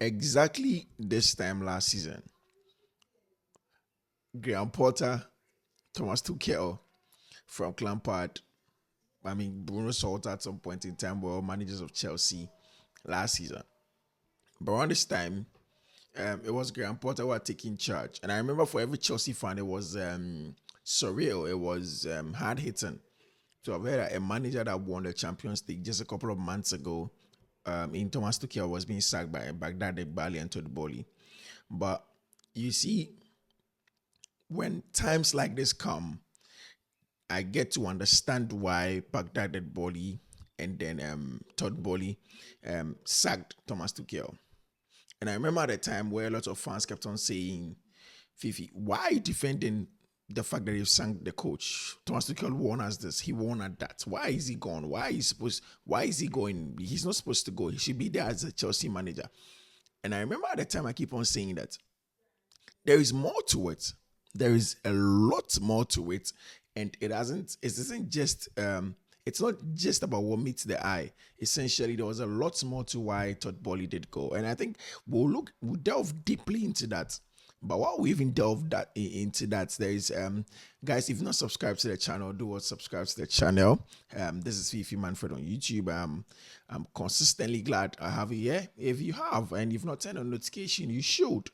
exactly this time last season, Graham Potter, Thomas Tuchel from Lampard, Bruno Salter at some point in time were all managers of Chelsea last season. But around this time, it was Graham Potter who had taken charge. And I remember for every Chelsea fan, it was surreal. It was hard hitting. So I've heard a manager that won the Champions League just a couple of months ago in Thomas Tuchel was being sacked by Baghdad Bali and Todd Boehly. But you see, when times like this come, I get to understand why Baghdad Boehly and then Todd Boehly sacked Thomas Tuchel. And I remember at the time where a lot of fans kept on saying, Fifi, why are you defending the fact that you've sacked the coach? Thomas Tuchel won us this, he won at that. Why is he gone? Why is he going? He's not supposed to go. He should be there as a Chelsea manager. And I remember at the time I keep on saying that there is more to it. There is a lot more to it. And it isn't just it's not just about what meets the eye. Essentially, there was a lot more to why Todd Boehly did go. And I think we'll delve deeply into that. But while we even delve into that, there is guys, if you're not subscribed to the channel, do what subscribe to the channel. This is Fiifi-Manfred on YouTube. I'm consistently glad I have you here. If you have and you've not turned on notification, you should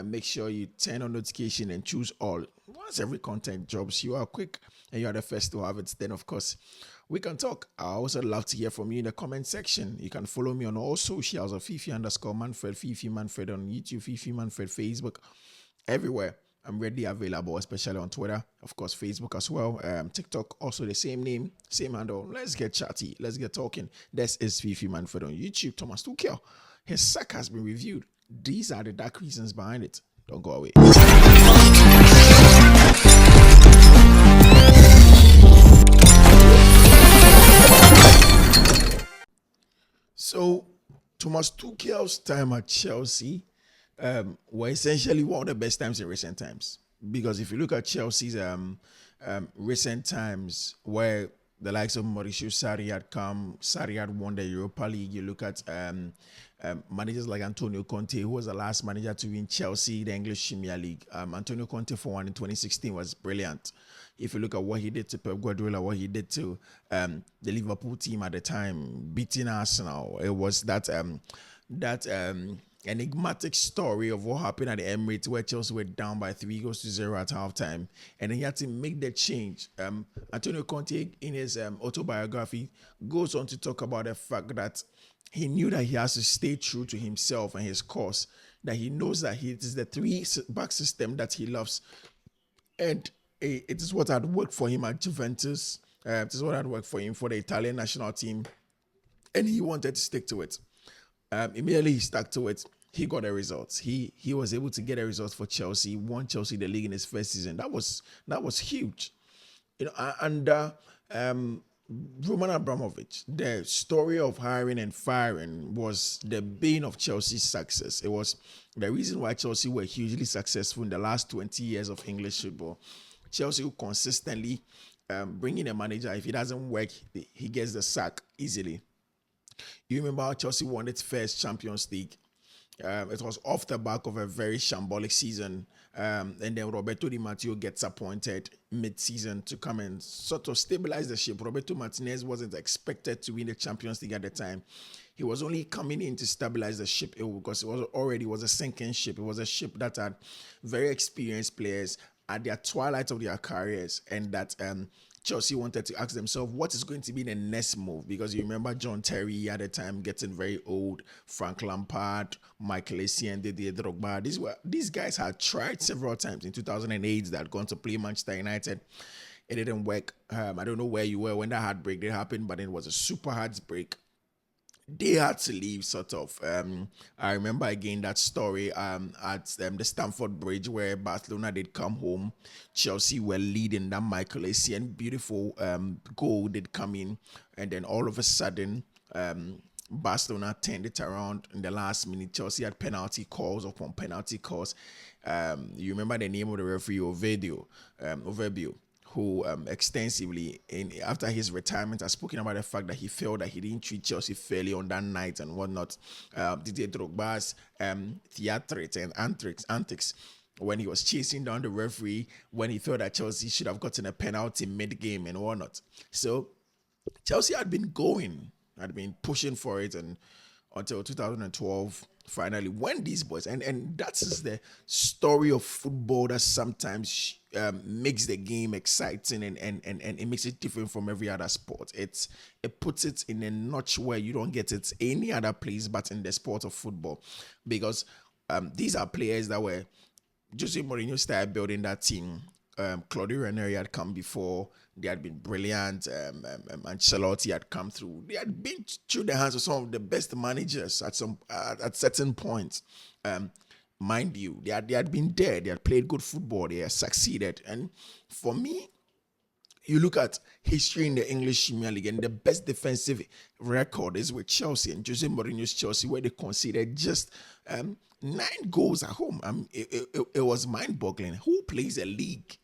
make sure you turn on notification and choose all. Once every content drops, you are quick and you are the first to have it. Then of course we can talk. I also love to hear from you in the comment section. You can follow me on all socials of Fiifi_Manfred, Fiifi-Manfred on YouTube, Fiifi-Manfred, Facebook, everywhere. I'm readily available, especially on Twitter, of course, Facebook as well. TikTok, also the same name, same handle. Let's get chatty. Let's get talking. This is Fiifi-Manfred on YouTube. Thomas Tuchel, his sack has been reviewed. These are the dark reasons behind it. Don't go away. So, Thomas Tuchel's time at Chelsea were essentially one of the best times in recent times. Because if you look at Chelsea's recent times, where the likes of Mauricio Sarri had come, Sarri had won the Europa League. You look at managers like Antonio Conte, who was the last manager to win Chelsea, the English Premier League. Antonio Conte for one in 2016 was brilliant. If you look at what he did to Pep Guardiola, what he did to the Liverpool team at the time, beating Arsenal, it was that enigmatic story of what happened at the Emirates, where Chelsea were down by 3-0 at halftime, and then he had to make the change. Antonio Conte, in his autobiography, goes on to talk about the fact that he knew that he has to stay true to himself and his cause, that he knows that it is the three-back system that he loves, and it is what had worked for him at Juventus. It is what had worked for him for the Italian national team, and he wanted to stick to it. Immediately he stuck to it. He got the results. He was able to get a result for Chelsea. Won Chelsea the league in his first season. That was huge. Under Roman Abramovich, the story of hiring and firing was the bane of Chelsea's success. It was the reason why Chelsea were hugely successful in the last 20 years of English football. Chelsea will consistently bring in a manager. If it doesn't work, he gets the sack easily. You remember how Chelsea won its first Champions League? It was off the back of a very shambolic season. And then Roberto Di Matteo gets appointed mid-season to come and sort of stabilize the ship. Roberto Martinez wasn't expected to win the Champions League at the time. He was only coming in to stabilize the ship because it was a sinking ship. It was a ship that had very experienced players at their twilight of their careers, and that Chelsea wanted to ask themselves what is going to be the next move, because you remember John Terry at the time getting very old, Frank Lampard, Michael Essien, Didier Drogba. These guys had tried several times. In 2008, they had gone to play Manchester United. It didn't work. I don't know where you were when that heartbreak did happen, but it was a super heartbreak. They had to leave, sort of. I remember again that story at the Stamford Bridge, where Barcelona did come home. Chelsea were leading. That Michael Essien beautiful goal did come in, and then all of a sudden Barcelona turned it around in the last minute. Chelsea had penalty calls upon penalty calls. You remember the name of the referee, Oviedo, who extensively in after his retirement has spoken about the fact that he felt that he didn't treat Chelsea fairly on that night and whatnot. Didier Drogba's theatrics and antics when he was chasing down the referee when he thought that Chelsea should have gotten a penalty mid-game and whatnot. So Chelsea had been pushing for it, and until 2012, finally, when these boys, and that is the story of football that sometimes makes the game exciting and it makes it different from every other sport. It puts it in a notch where you don't get it any other place but in the sport of football, because these are players that were Jose Mourinho started building that team. Claudio Ranieri had come before. They had been brilliant. Ancelotti had come through. They had been through the hands of some of the best managers at certain points. Mind you, they had been there. They had played good football. They had succeeded. And for me, you look at history in the English Premier League, and the best defensive record is with Chelsea and Jose Mourinho's Chelsea, where they conceded just 9 goals at home. It was mind-boggling. Who plays a league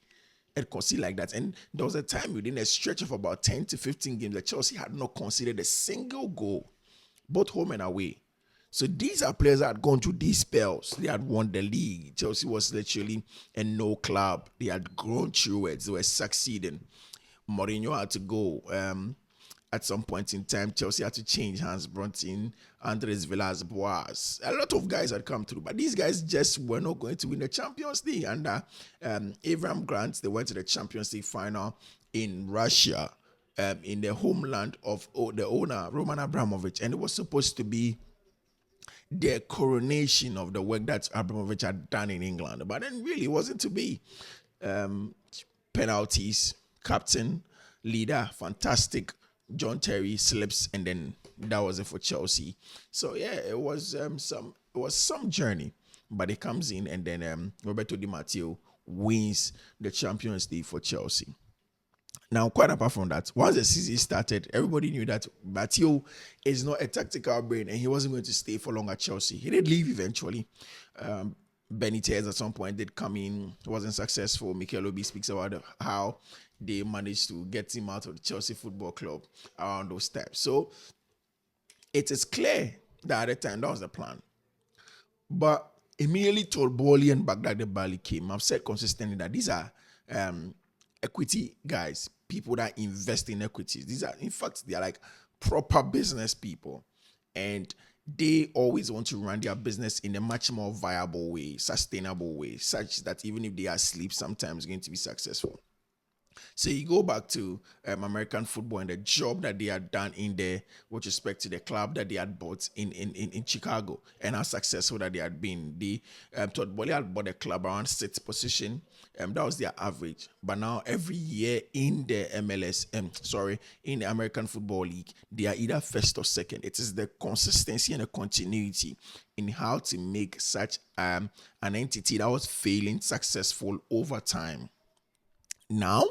and concede like that? And there was a time within a stretch of about 10 to 15 games that Chelsea had not conceded a single goal, both home and away. So these are players that had gone through these spells. They had won the league. Chelsea was literally a no club. They had grown through it. They were succeeding. Mourinho had to go. At some point in time, Chelsea had to change hands, brought in Andres Villas-Boas. A lot of guys had come through, but these guys just were not going to win the Champions League. Under Avram Grant, they went to the Champions League final in Russia, in the homeland of the owner, Roman Abramovich, and it was supposed to be the coronation of the work that Abramovich had done in England, but then really it wasn't to be. Penalties, captain, leader, fantastic. John Terry slips, and then that was it for Chelsea. So yeah, it was some journey, but it comes in, and then Roberto Di Matteo wins the Champions League for Chelsea. Now, quite apart from that, once the season started, everybody knew that Matteo is not a tactical brain, and he wasn't going to stay for long at Chelsea. He did leave eventually. Benitez at some point did come in, wasn't successful. Mikel Obi speaks about how they managed to get him out of the Chelsea Football Club around those times. So it is clear that at the time that was the plan. But immediately told Boehly and Baghdad Bali came, I've said consistently that these are equity guys, people that invest in equities. These are, in fact, they are like proper business people. And they always want to run their business in a much more viable way, sustainable way, such that even if they are asleep, sometimes going to be successful. So you go back to American football and the job that they had done in there with respect to the club that they had bought in Chicago, and how successful that they had been. They Todd Boehly had bought the club around 6th position. That was their average. But now every year in the in the American Football League, they are either first or second. It is the consistency and the continuity in how to make such an entity that was failing successful over time. Now,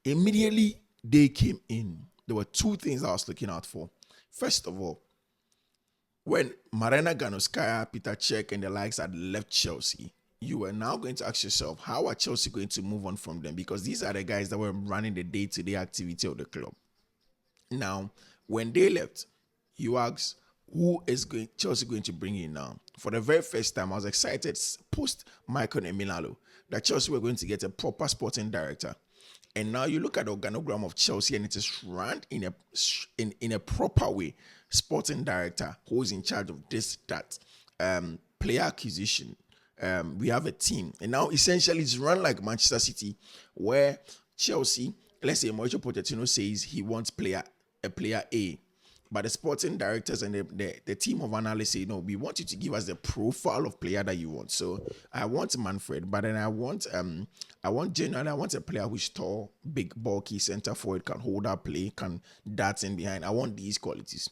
immediately they came in. There were 2 things I was looking out for. First of all, when Marina Granovskaya, Peter Cech, and the likes had left Chelsea, you were now going to ask yourself, how are Chelsea going to move on from them? Because these are the guys that were running the day-to-day activity of the club. Now, when they left, you ask, who is Chelsea going to bring in now? For the very first time, I was excited post Michael Emenalo that Chelsea were going to get a proper sporting director. And now you look at the organogram of Chelsea, and it is run in a proper way. Sporting director who is in charge of this, that, player acquisition. We have a team, and now essentially it's run like Manchester City, where Chelsea, let's say Mauricio Pochettino says he wants a player A, but the sporting directors and the team of analysts say, no, we want you to give us the profile of player that you want. So I want Manfred, but then I want a player who's tall, big, bulky, center forward, can hold up play, can dart in behind. I want these qualities.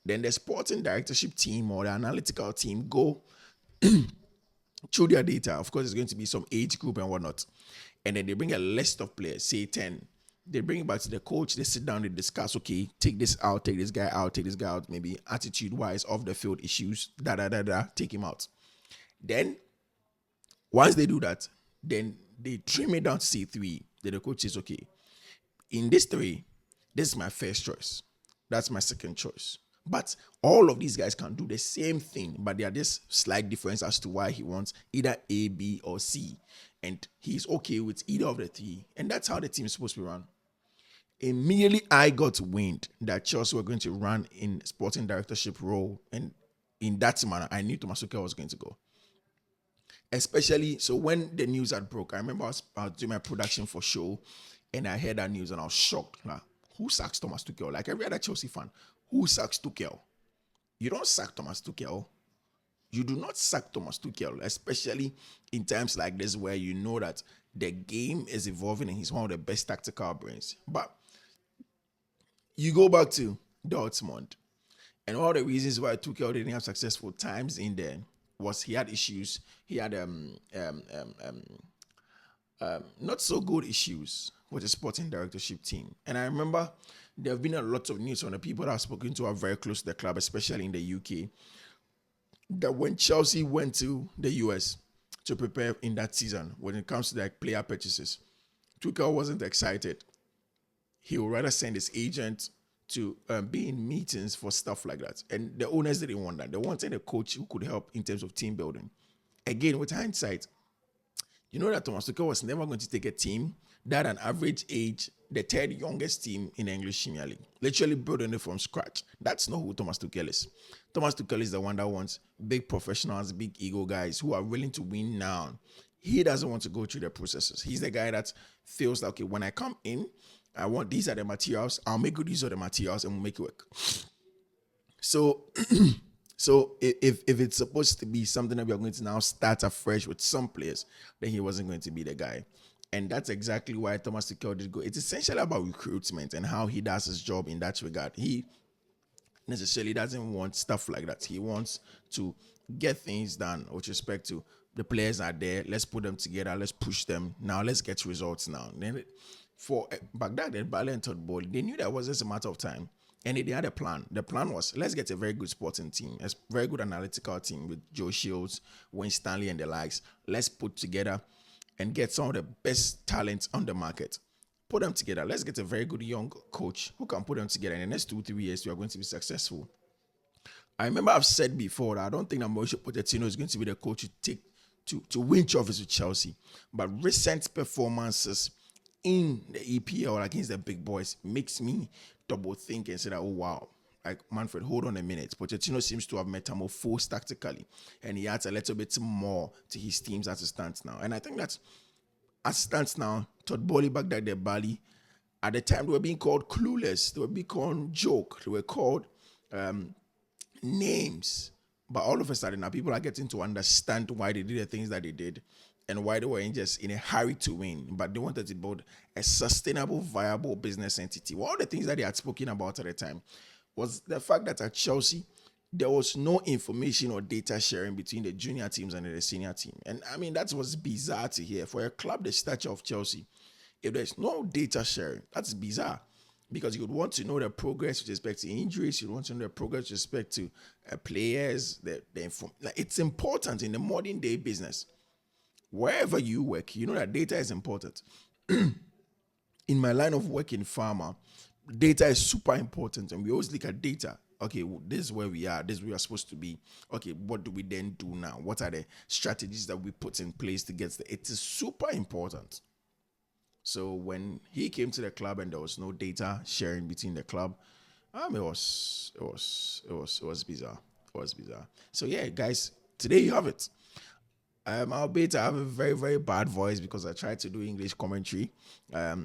Then the sporting directorship team or the analytical team go through their data. Of course, there's going to be some age group and whatnot. And then they bring a list of players, say 10. They bring it back to the coach. They sit down, they discuss, okay, take this out, take this guy out, maybe attitude-wise, off the field issues, take him out. Then, once they do that, then they trim it down to say 3. Then the coach says, okay, In these three, this is my first choice. That's my second choice. But all of these guys can do the same thing, but there are this slight difference as to why he wants either A, B, or C. And he's okay with either of the three. And that's how the team is supposed to be run. Immediately I got wind that Chelsea were going to run in sporting directorship role, and in that manner, I knew Thomas Tuchel was going to go. Especially so when the news had broke, I remember I was doing my production for show, and I heard that news and I was shocked. Like, who sacks Thomas Tuchel? Like every other Chelsea fan, who sacks Tuchel? You don't sack Thomas Tuchel. You do not sack Thomas Tuchel, especially in times like this where you know that the game is evolving and he's one of the best tactical brains. But you go back to Dortmund, and all the reasons why Tuchel didn't have successful times in there was he had issues. He had not so good issues with the sporting directorship team. And I remember there have been a lot of news on the people that I've spoken to are very close to the club, especially in the UK, that when Chelsea went to the US to prepare in that season, when it comes to like player purchases, Tuchel wasn't excited. He would rather send his agent to be in meetings for stuff like that. And the owners didn't want that. They wanted a coach who could help in terms of team building. Again, with hindsight, you know that Thomas Tuchel was never going to take a team that an average age, the third youngest team in the English Premier League, literally building it from scratch. That's not who Thomas Tuchel is. Thomas Tuchel is the one that wants big professionals, big ego guys who are willing to win now. He doesn't want to go through the processes. He's the guy that feels like, okay, when I come in, I want these are the materials. I'll make good use of the materials and we'll make it work. So, so if it's supposed to be something that we are going to now start afresh with some players, then he wasn't going to be the guy. And that's exactly why Thomas Tuchel did go. It's essentially about recruitment and how he does his job in that regard. He necessarily doesn't want stuff like that. He wants to get things done with respect to the players are there. Let's put them together. Let's push them. Now let's get results now. Then for Baghdad and Bale and Todd Boehly, they knew that was just a matter of time. And they had a plan. The plan was, let's get a very good sporting team, a very good analytical team with Joe Shields, Wayne Stanley, and the likes. Let's put together and get some of the best talents on the market. Put them together. Let's get a very good young coach who can put them together. In the next 2-3 years, we are going to be successful. I remember I've said before that I don't think that Mauricio Pochettino is going to be the coach to take to win trophies with Chelsea. But recent performances in the EPL against the big boys makes me double think and say that, oh wow, like Manfred, hold on a minute. Pochettino seems to have metamorphosed tactically, and he adds a little bit more to his teams as it stands now. And I think that as it stands now, Todd Boehly, Baghdad, Bali, at the time they were being called clueless, they were being called joke, they were called names. But all of a sudden now people are getting to understand why they did the things that they did and why they weren't just in a hurry to win, but they wanted to build a sustainable, viable business entity. One of the things that they had spoken about at the time was the fact that at Chelsea, there was no information or data sharing between the junior teams and the senior team. And I mean, that was bizarre to hear. For a club the stature of Chelsea, if there's no data sharing, that's bizarre. Because you would want to know the progress with respect to injuries, you would want to know the progress with respect to players. It's important in the modern day business. Wherever you work, you know that data is important. In my line of work in pharma, data is super important, and we always look at data. Okay, this is where we are. This is where we are supposed to be. Okay, what do we then do now? What are the strategies that we put in place to get there? It is super important. So when he came to the club and there was no data sharing between the club, it was bizarre. It was bizarre. So yeah, guys, today you have it. Albeit I have a very, very bad voice because I tried to do English commentary at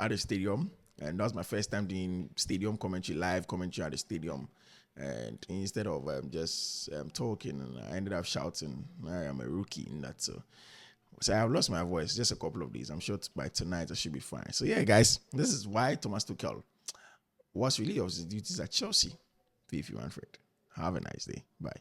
the stadium, and that was my first time doing stadium commentary, live commentary at the stadium. And instead of just talking, I ended up shouting. I am a rookie in that, so I have lost my voice. Just a couple of days. I'm sure by tonight I should be fine. So yeah, guys, this is why Thomas Tuchel was really of his duties at Chelsea. Fiifi-Manfred. Have a nice day. Bye.